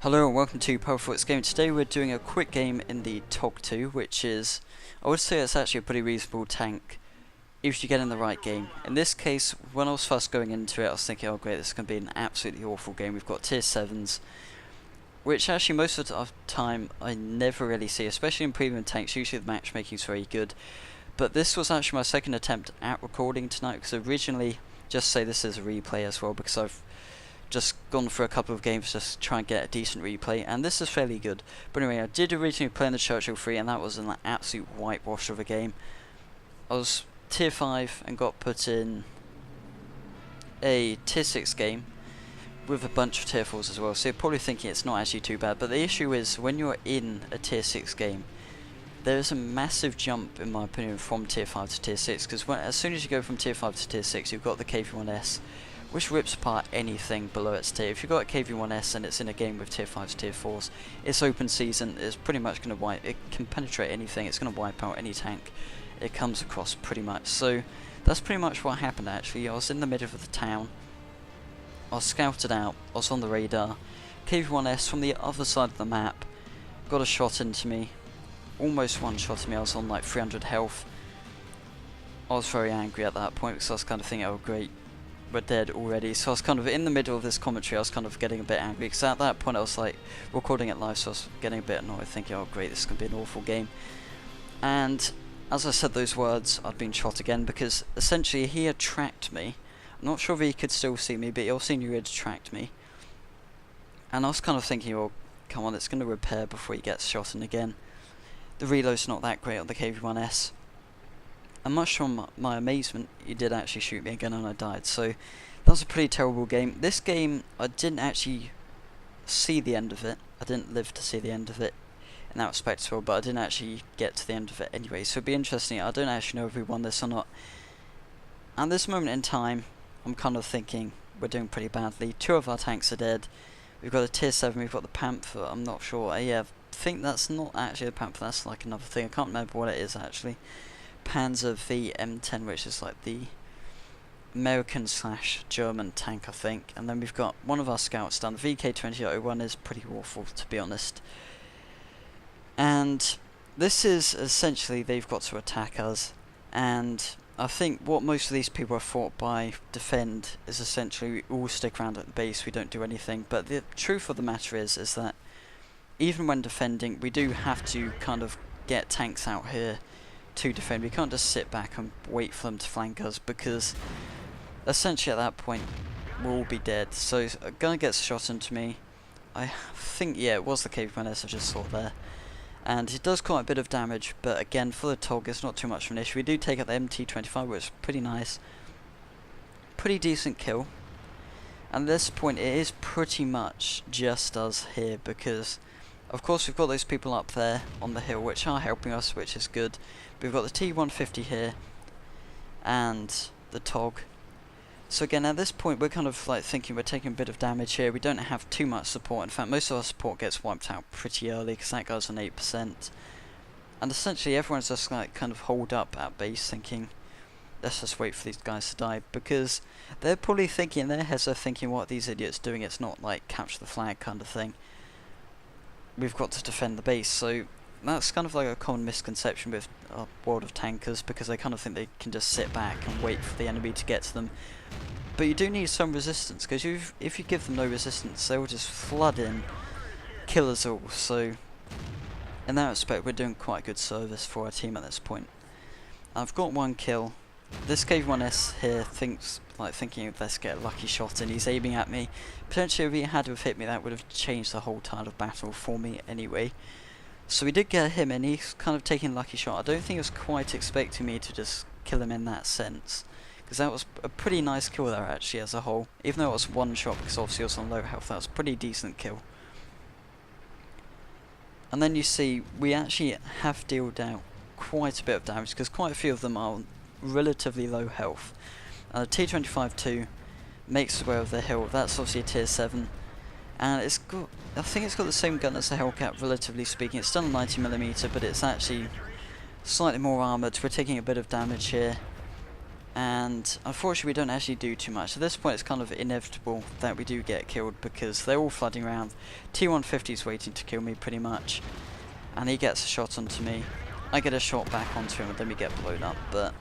Hello and welcome to Powerfoot's Game. Today we're doing a quick game in the TOG II, which is, I would say it's actually a pretty reasonable tank if you get in the right game. In this case, when I was first going into it, I was thinking, oh great, this is going to be an absolutely awful game. We've got tier 7s, which actually most of the time I never really see, especially in premium tanks. Usually the matchmaking is very good. But this was actually my second attempt at recording tonight, because originally, just say this is a replay as well, because I've just gone for a couple of games just to try and get a decent replay, and this is fairly good. But anyway, I did originally play in the Churchill 3, and that was an absolute whitewash of a game. I was tier 5 and got put in a tier 6 game with a bunch of tier 4s as well, so you're probably thinking it's not actually too bad. But the issue is, when you're in a tier 6 game, there's a massive jump, in my opinion, from tier 5 to tier 6, because as soon as you go from tier 5 to tier 6, you've got the KV1S, which rips apart anything below its tier. If you've got a KV1S and it's in a game with tier 5s, tier 4s, it's open season, it's pretty much going to wipe, it can penetrate anything, it's going to wipe out any tank it comes across pretty much. So that's pretty much what happened actually. I was in the middle of the town, I was scouted out, I was on the radar, KV1S from the other side of the map got a shot into me, almost one shot at me. I was on like 300 health. I was very angry at that point because I was kind of thinking, oh great, we're dead already. So I was kind of in the middle of this commentary, I was kind of getting a bit angry, because at that point I was like recording it live, so I was getting a bit annoyed, thinking, oh great, this is going to be an awful game. And as I said those words, I'd been shot again, because essentially he had tracked me. I'm not sure if he could still see me, but he also knew he had tracked me. And I was kind of thinking, oh come on, it's going to repair before he gets shot in again. The reload's not that great on the KV1S. And much to my amazement, he did actually shoot me again and I died. So that was a pretty terrible game. This game, I didn't actually see the end of it. I didn't live to see the end of it in that respect as well, but I didn't actually get to the end of it anyway. So it'd be interesting. I don't actually know if we won this or not. At this moment in time, I'm kind of thinking we're doing pretty badly. 2 of our tanks are dead. We've got a tier 7, we've got the Panther, I'm not sure. Yeah, I think that's not actually the Panther, that's like another thing. I can't remember what it is actually. Panzer VM10, which is like the American/German tank, I think. And then we've got one of our scouts down. The VK2001 is pretty awful, to be honest. And this is essentially, they've got to attack us. And I think what most of these people are fought by defend is essentially we all stick around at the base, we don't do anything. But the truth of the matter is that even when defending, we do have to kind of get tanks out here to defend. We can't just sit back and wait for them to flank us, because essentially at that point we'll all be dead. So a guy gets shot into me. I think, yeah, it was the KV1S I just saw there, and it does quite a bit of damage, but again, for the TOG it's not too much of an issue. We do take out the MT25, which is pretty nice, pretty decent kill. And at this point it is pretty much just us here, because of course we've got those people up there on the hill which are helping us, which is good. We've got the T150 here and the TOG. So again, at this point we're kind of like thinking we're taking a bit of damage here. We don't have too much support. In fact, most of our support gets wiped out pretty early, because that guy's on 8%. And essentially everyone's just like kind of holed up at base thinking, let's just wait for these guys to die, because they're probably thinking in their heads, they're thinking, what are these idiots doing? It's not like capture the flag kind of thing. We've got to defend the base. So that's kind of like a common misconception with our world of tankers, because they kind of think they can just sit back and wait for the enemy to get to them. But you do need some resistance, because if you give them no resistance, they will just flood in, kill us all. So in that respect, we're doing quite a good service for our team at this point. I've got 1 kill. This KV1S here thinking let's get a lucky shot, and he's aiming at me. Potentially if he had to have hit me, that would have changed the whole tide of battle for me anyway. So we did get him, and he's kind of taking a lucky shot. I don't think he was quite expecting me to just kill him in that sense, because that was a pretty nice kill there actually as a whole. Even though it was 1 shot, because obviously he was on low health, that was a pretty decent kill. And then you see we actually have dealt out quite a bit of damage, because quite a few of them are on relatively low health. The T25-2 makes its way over the hill. That's obviously a tier 7, and it's got, I think it's got the same gun as the Hellcat, relatively speaking. It's still a 90mm, but it's actually slightly more armoured. We're taking a bit of damage here, and unfortunately we don't actually do too much. At this point it's kind of inevitable that we do get killed because they're all flooding around. T-150 is waiting to kill me pretty much, and he gets a shot onto me. I get a shot back onto him and then we get blown up, but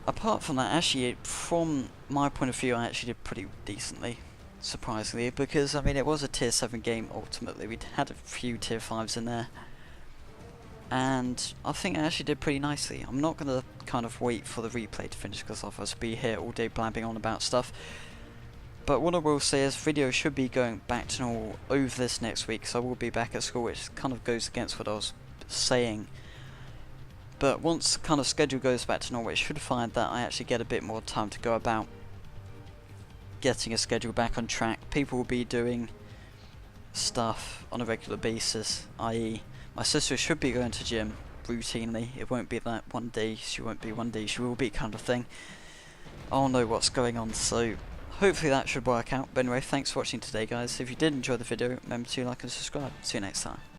apart from that, actually from my point of view I actually did pretty decently, surprisingly, because I mean it was a tier 7 game ultimately. We'd had a few tier 5s in there, and I think I actually did pretty nicely. I'm not going to kind of wait for the replay to finish because otherwise I'll be here all day blabbing on about stuff. But what I will say is video should be going back to normal over this next week, so I will be back at school, which kind of goes against what I was saying. But once kind of schedule goes back to normal, it should find that I actually get a bit more time to go about getting a schedule back on track. People will be doing stuff on a regular basis, i.e. my sister should be going to gym routinely. It won't be that one day she won't be, one day she will be kind of thing. I'll know what's going on, so hopefully that should work out. But anyway, thanks for watching today guys. If you did enjoy the video, remember to like and subscribe. See you next time.